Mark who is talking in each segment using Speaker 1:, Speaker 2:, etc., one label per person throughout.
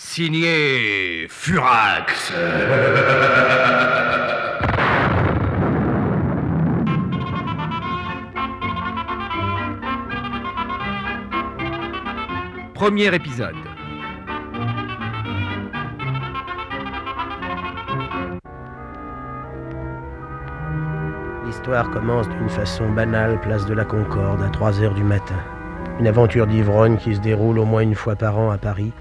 Speaker 1: Signé Furax. Premier épisode.
Speaker 2: L'histoire commence d'une façon banale, place de la Concorde, à 3h du matin. Une aventure d'ivrogne qui se déroule au moins une fois par an à Paris.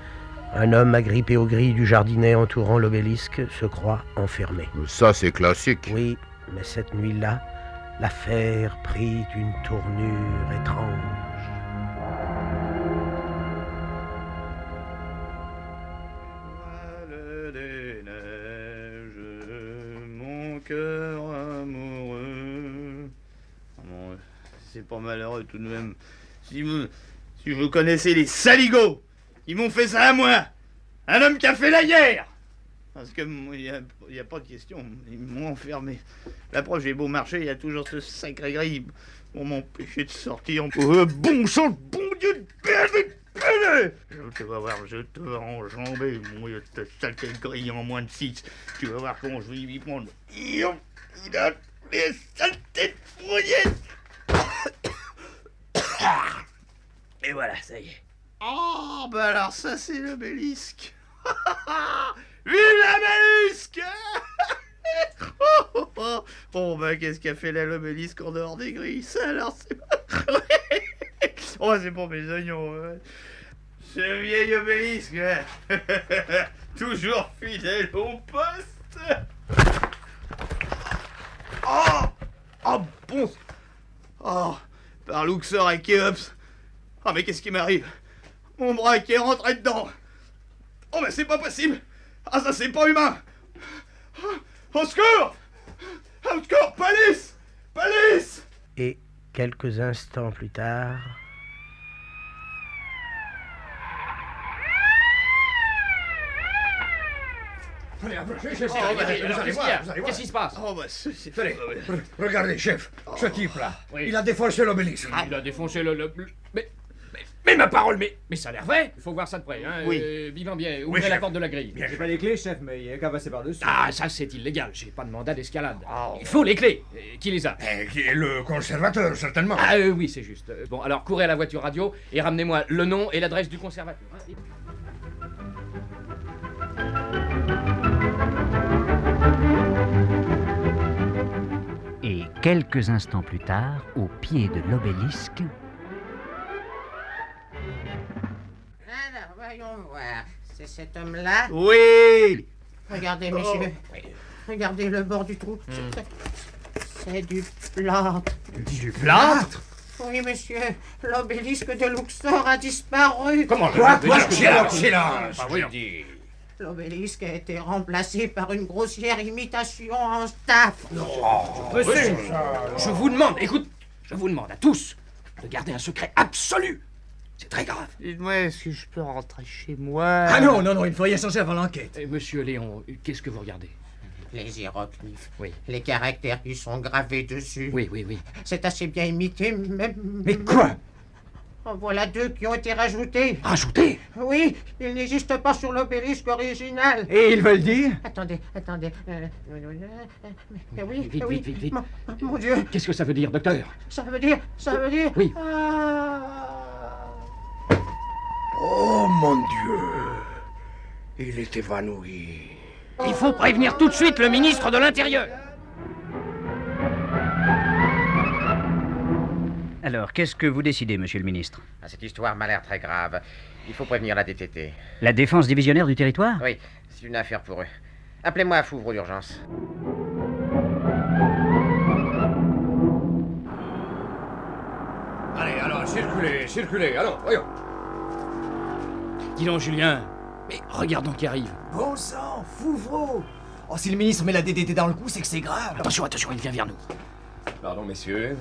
Speaker 2: Un homme agrippé aux grilles du jardinet entourant l'obélisque se croit enfermé.
Speaker 3: Ça, c'est classique.
Speaker 2: Oui, mais cette nuit-là, l'affaire prit une tournure étrange.
Speaker 4: Voile des neiges, mon cœur amoureux. Bon, c'est pas malheureux tout de même. Si vous connaissez les saligots, ils m'ont fait ça à moi, un homme qui a fait la guerre. Parce que il y a pas de question, ils m'ont enfermé. La preuve, j'ai beau marcher, il y a toujours ce sacré grille pour m'empêcher de sortir. Bon sang, bon Dieu de Pélé! Tu vas voir, je te vais enjamber, mon Dieu, cette saleté de grille en moins de 6. Tu vas voir comment je vais y prendre. Il a les saletés de fourriette. Et voilà, ça y est. Oh, bah alors ça, c'est l'obélisque. Vive l'obélisque. Oh, bah qu'est-ce qu'a fait là l'obélisque en dehors des grilles? Ça, alors, c'est... Oh, c'est pour mes oignons. Ouais. Ce vieil obélisque, ouais. Toujours fidèle au poste. Oh, bon. Oh, par Luxor et Khéops. Oh, mais qu'est-ce qui m'arrive? Mon bras qui est rentré dedans. Oh, mais c'est pas possible. Ah, ça, c'est pas humain. Au secours! Au secours, police! Police!
Speaker 2: Et quelques instants plus tard...
Speaker 5: Allez, approchez, chef. Qu'est-ce qui se passe?
Speaker 4: Oh, bah, c'est...
Speaker 5: Tenez, regardez, chef, ce type-là, il a défoncé l'obélisque.
Speaker 6: Il a défoncé le... Mais ma parole, mais ça a l'air vrai. Il faut voir ça de près, hein.
Speaker 4: Oui.
Speaker 6: Vivant bien, ouvrez la
Speaker 5: chef.
Speaker 6: porte de la grille.
Speaker 5: Bien,
Speaker 7: J'ai pas les clés, chef, mais il y a qu'à passer par-dessus.
Speaker 6: Ah, ça c'est illégal, j'ai pas de mandat d'escalade.
Speaker 4: Oh.
Speaker 6: Il faut les clés. Qui les a?
Speaker 5: Qui est le conservateur, certainement.
Speaker 6: Ah oui, c'est juste. Bon, alors courez à la voiture radio et ramenez-moi le nom et l'adresse du conservateur. Hein.
Speaker 8: Et quelques instants plus tard, au pied de l'obélisque,
Speaker 9: Alors, voyons voir. C'est cet homme-là.
Speaker 4: Oui!
Speaker 9: Regardez, messieurs. Regardez le bord du trou. C'est du plâtre.
Speaker 6: Du plâtre?
Speaker 9: Oui, monsieur. L'obélisque de Luxor a disparu.
Speaker 6: Comment
Speaker 5: Quoi?
Speaker 6: Silence,
Speaker 5: Silence,
Speaker 6: voyons.
Speaker 9: L'obélisque a été remplacé par une grossière imitation en staff.
Speaker 6: Monsieur, je vous demande, écoute, je vous demande à tous de garder un secret absolu. C'est très grave.
Speaker 4: Dites-moi, est-ce que je peux rentrer chez moi?
Speaker 7: Ah non, il faut y échanger avant l'enquête.
Speaker 6: Monsieur Léon, qu'est-ce que vous regardez?
Speaker 9: Les hiéroglyphes.
Speaker 6: Oui.
Speaker 9: Les caractères qui sont gravés dessus.
Speaker 6: Oui.
Speaker 9: C'est assez bien imité, même...
Speaker 7: Mais quoi?
Speaker 9: En voilà 2 qui ont été rajoutés.
Speaker 6: Rajouter?
Speaker 9: Oui, ils n'existent pas sur l'obélisque original.
Speaker 7: Et ils veulent dire?
Speaker 9: Attendez. Oui,
Speaker 6: Vite,
Speaker 9: oui.
Speaker 6: vite.
Speaker 9: Mon Dieu,
Speaker 6: Qu'est-ce que ça veut dire, docteur?
Speaker 9: ça veut dire...
Speaker 6: Oui.
Speaker 5: Oh, mon Dieu. Il est évanoui.
Speaker 6: Il faut prévenir tout de suite le ministre de l'Intérieur.
Speaker 8: alors qu'est-ce que vous décidez, monsieur le ministre?
Speaker 9: Cette histoire m'a l'air très grave. Il faut prévenir la DTT.
Speaker 8: La défense divisionnaire du territoire?
Speaker 9: Oui, c'est une affaire pour eux. Appelez-moi à Fouvre d'urgence.
Speaker 5: Allez, alors, circulez, allons, voyons.
Speaker 6: Dis donc, Julien, mais regarde donc qui arrive.
Speaker 7: Bon sang, Fouvreau! Oh, si le ministre met la DDT dans le coup, c'est que c'est grave.
Speaker 6: Attention, il vient vers nous.
Speaker 10: Pardon, messieurs.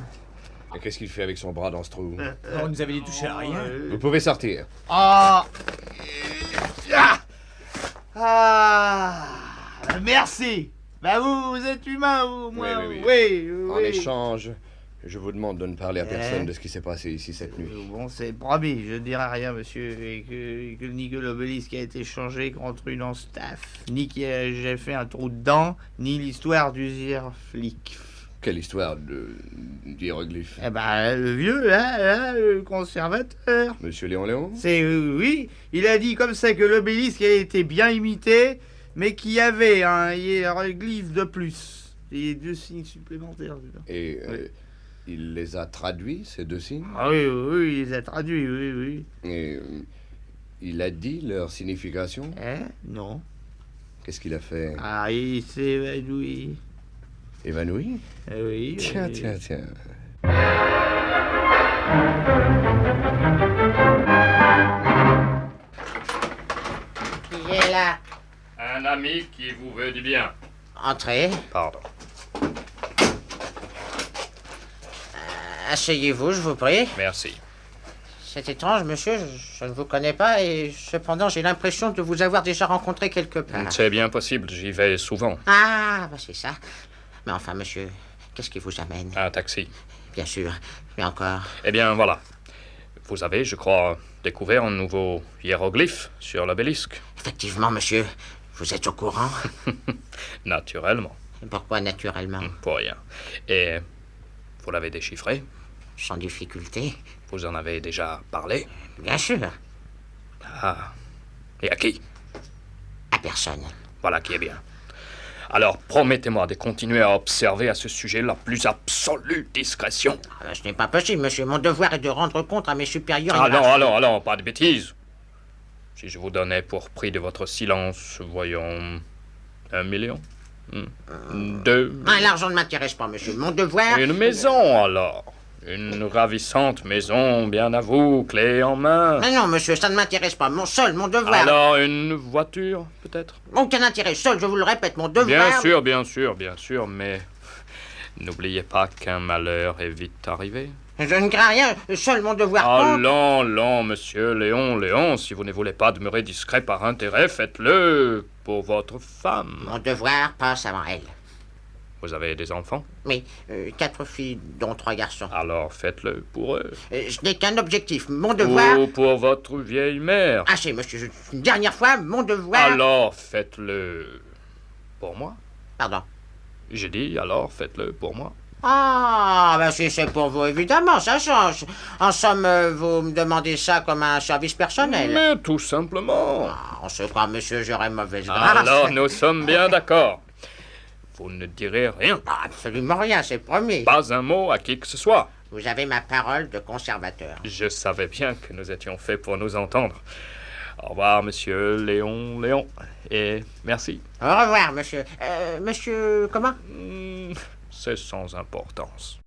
Speaker 10: Et qu'est-ce qu'il fait avec son bras dans ce trou?
Speaker 7: On nous avait dit de toucher à rien.
Speaker 10: Vous pouvez sortir.
Speaker 4: Merci. Bah vous êtes humain, vous, moi.
Speaker 10: Oui.
Speaker 4: Oui.
Speaker 10: En échange, Je vous demande de ne parler à personne de ce qui s'est passé ici cette nuit.
Speaker 4: Bon, c'est promis, je ne dirai rien, monsieur. Et ni que l'obélisque a été changé contre une en staff, ni que j'ai fait un trou dedans, ni l'histoire du zirflic.
Speaker 10: Quelle histoire d'hiéroglyphe?
Speaker 4: Eh ben, le vieux, là, le conservateur.
Speaker 10: Monsieur Léon?
Speaker 4: C'est, oui, il a dit comme ça que l'obélisque a été bien imité, mais qu'il y avait un hiéroglyphe de plus. Et 2 signes supplémentaires dedans.
Speaker 10: Et
Speaker 4: Oui.
Speaker 10: il les a traduits, ces 2 signes?
Speaker 4: Ah oui, il les a traduits, oui.
Speaker 10: Et il a dit leur signification?
Speaker 4: Non.
Speaker 10: Qu'est-ce qu'il a fait?
Speaker 4: Ah, il s'est évanoui.
Speaker 10: Évanoui?
Speaker 4: Oui.
Speaker 10: Tiens.
Speaker 9: Qui est là?
Speaker 1: Un ami qui vous veut du bien.
Speaker 9: Entrez.
Speaker 1: Pardon.
Speaker 9: Asseyez-vous, je vous prie.
Speaker 1: Merci.
Speaker 9: C'est étrange, monsieur, je ne vous connais pas et cependant j'ai l'impression de vous avoir déjà rencontré quelque part.
Speaker 1: C'est bien possible, j'y vais souvent.
Speaker 9: Ah, bah c'est ça. Mais enfin, monsieur, qu'est-ce qui vous amène?
Speaker 1: Un taxi.
Speaker 9: Bien sûr, mais encore...
Speaker 1: Eh bien, voilà. Vous avez, je crois, découvert un nouveau hiéroglyphe sur l'obélisque.
Speaker 9: Effectivement, monsieur, vous êtes au courant?
Speaker 1: Naturellement.
Speaker 9: Pourquoi naturellement?
Speaker 1: Pour rien. Et vous l'avez déchiffré?
Speaker 9: Sans difficulté.
Speaker 1: Vous en avez déjà parlé?
Speaker 9: Bien sûr.
Speaker 1: Ah. Et à qui?
Speaker 9: À personne.
Speaker 1: Voilà qui est bien. Alors, promettez-moi de continuer à observer à ce sujet la plus absolue discrétion.
Speaker 9: Ah, ce n'est pas possible, monsieur. Mon devoir est de rendre compte à mes supérieurs...
Speaker 1: Allons, pas de bêtises. Si je vous donnais pour prix de votre silence, voyons, 1 million 2
Speaker 9: Ah, l'argent ne m'intéresse pas, monsieur. Mon devoir...
Speaker 1: Une maison, alors. Une ravissante maison, bien à vous, clé en main.
Speaker 9: Mais non, monsieur, ça ne m'intéresse pas. Mon devoir...
Speaker 1: Alors, une voiture, peut-être?
Speaker 9: Aucun intérêt. Seul, je vous le répète, mon devoir...
Speaker 1: Bien sûr, mais n'oubliez pas qu'un malheur est vite arrivé.
Speaker 9: Je ne crains rien. Seul mon devoir compte.
Speaker 1: Allons, monsieur Léon, si vous ne voulez pas demeurer discret par intérêt, faites-le pour votre femme.
Speaker 9: Mon devoir passe avant elle.
Speaker 1: Vous avez des enfants?
Speaker 9: Oui, 4 filles, dont 3 garçons.
Speaker 1: Alors faites-le pour eux.
Speaker 9: Je n'ai qu'un objectif. Mon devoir...
Speaker 1: Ou pour votre vieille mère.
Speaker 9: Assez, monsieur. Une dernière fois, mon devoir...
Speaker 1: Alors faites-le pour moi.
Speaker 9: Pardon.
Speaker 1: J'ai dit, alors faites-le pour moi.
Speaker 9: Ah, ben si c'est pour vous, évidemment, ça change. En somme, vous me demandez ça comme un service personnel.
Speaker 1: Mais tout simplement.
Speaker 9: Ah, en ce cas, monsieur, j'aurais mauvaise grâce.
Speaker 1: Alors nous sommes bien d'accord. Vous ne direz rien.
Speaker 9: Ah, absolument rien, c'est promis.
Speaker 1: Pas un mot à qui que ce soit.
Speaker 9: Vous avez ma parole de conservateur.
Speaker 1: Je savais bien que nous étions faits pour nous entendre. Au revoir, monsieur Léon. Et merci.
Speaker 9: Au revoir, monsieur. Monsieur, comment?
Speaker 1: C'est sans importance.